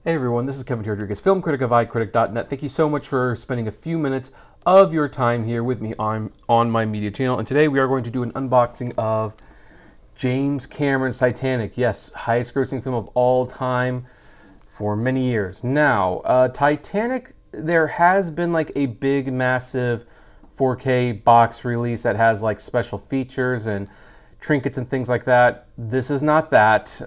Hey everyone, this is Kevin Rodriguez, film critic of iCritic.net. Thank you so much for spending a few minutes of your time here with me on my media channel. And today we are going to do an unboxing of James Cameron's Titanic. Yes, highest grossing film of all time for many years. Now, Titanic, there has been like a big, massive 4K box release that has like special features and trinkets and things like that. This is not that.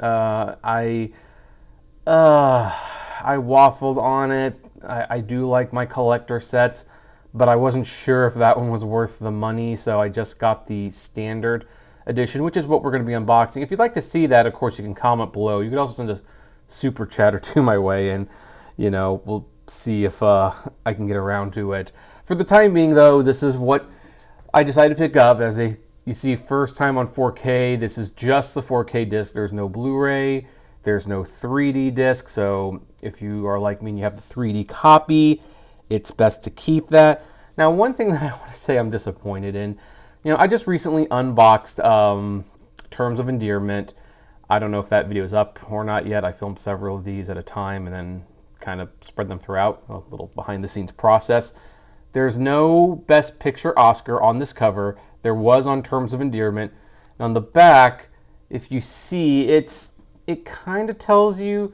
I waffled on it. I do like my collector sets, but I wasn't sure if that one was worth the money, so I just got the standard edition, which is what we're going to be unboxing. If you'd like to see that, of course, you can comment below. You could also send a super chat or two my way, and, you know, we'll see if I can get around to it. For the time being, though, this is what I decided to pick up as you see, first time on 4K. This is just the 4K disc. There's no Blu-ray. There's no 3D disc, so if you are like me and you have the 3D copy, it's best to keep that. Now, one thing that I want to say I'm disappointed in, you know, I just recently unboxed Terms of Endearment. I don't know if that video is up or not yet. I filmed several of these at a time and then kind of spread them throughout, a little behind-the-scenes process. There's no Best Picture Oscar on this cover. There was on Terms of Endearment. And on the back, if you see, it kind of tells you,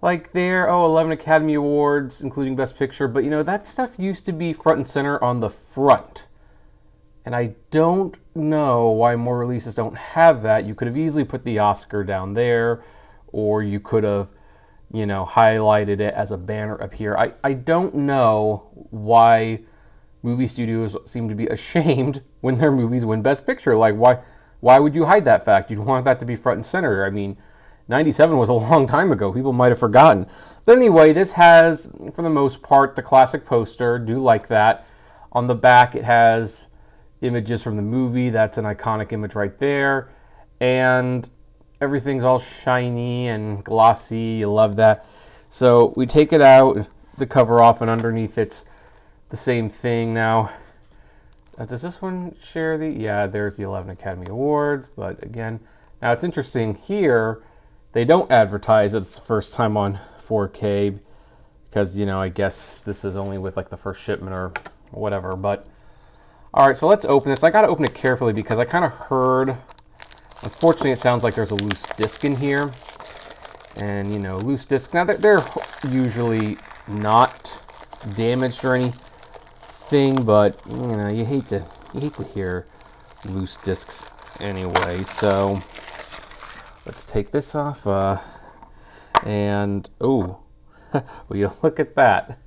like there, 11 Academy Awards, including Best Picture, but you know, that stuff used to be front and center on the front. And I don't know why more releases don't have that. You could have easily put the Oscar down there, or you could have, you know, highlighted it as a banner up here. I don't know why movie studios seem to be ashamed when their movies win Best Picture. Like, why would you hide that fact? You'd want that to be front and center. I mean, 97 was a long time ago. People might have forgotten. But anyway, this has, for the most part, the classic poster. Do like that. On the back, it has images from the movie. That's an iconic image right there. And everything's all shiny and glossy. You love that. So we take it out, the cover off, and underneath it's the same thing. Now, does this one share the... Yeah, there's the 11 Academy Awards. But again, now it's interesting here. They don't advertise it's the first time on 4K because, you know, I guess this is only with like the first shipment or whatever. But all right, so let's open this. I got to open it carefully because I kind of heard, unfortunately, it sounds like there's a loose disc in here. And, you know, loose discs, now they're usually not damaged or anything, but, you know, you hate to hear loose discs anyway. So let's take this off, and, oh, will you look at that?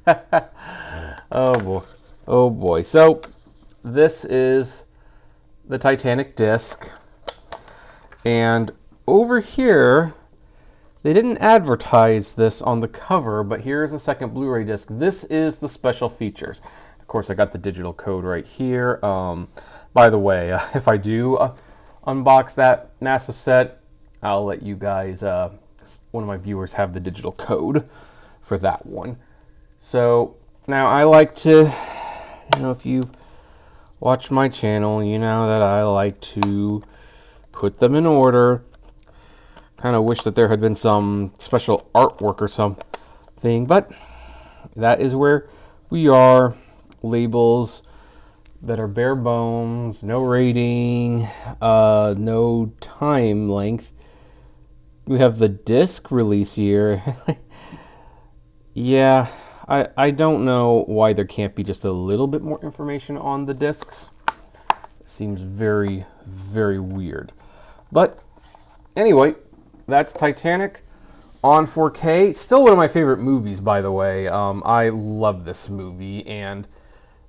Oh boy. So this is the Titanic disc, and over here, they didn't advertise this on the cover, but here's a second Blu-ray disc. This is the special features. Of course, I got the digital code right here. By the way, if I do unbox that massive set, I'll let you guys, one of my viewers, have the digital code for that one. So now I like to, you know, if you've watched my channel, you know that I like to put them in order. Kind of wish that there had been some special artwork or something, but that is where we are. Labels that are bare bones, no rating, no time length. We have the disc release year. Yeah, I don't know why there can't be just a little bit more information on the discs. It seems very, very weird. But anyway, that's Titanic on 4K. Still one of my favorite movies, by the way. I love this movie, and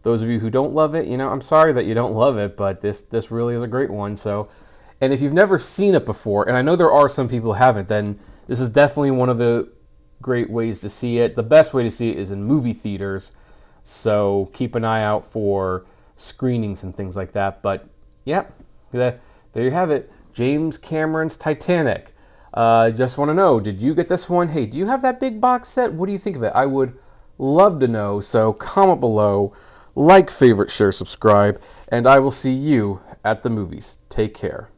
those of you who don't love it, you know, I'm sorry that you don't love it, but this really is a great one. So, and if you've never seen it before, and I know there are some people who haven't, then this is definitely one of the great ways to see it. The best way to see it is in movie theaters, so keep an eye out for screenings and things like that. But yeah, there you have it, James Cameron's Titanic. Just want to know, did you get this one? Hey, do you have that big box set? What do you think of it? I would love to know, so comment below, like, favorite, share, subscribe, and I will see you at the movies. Take care.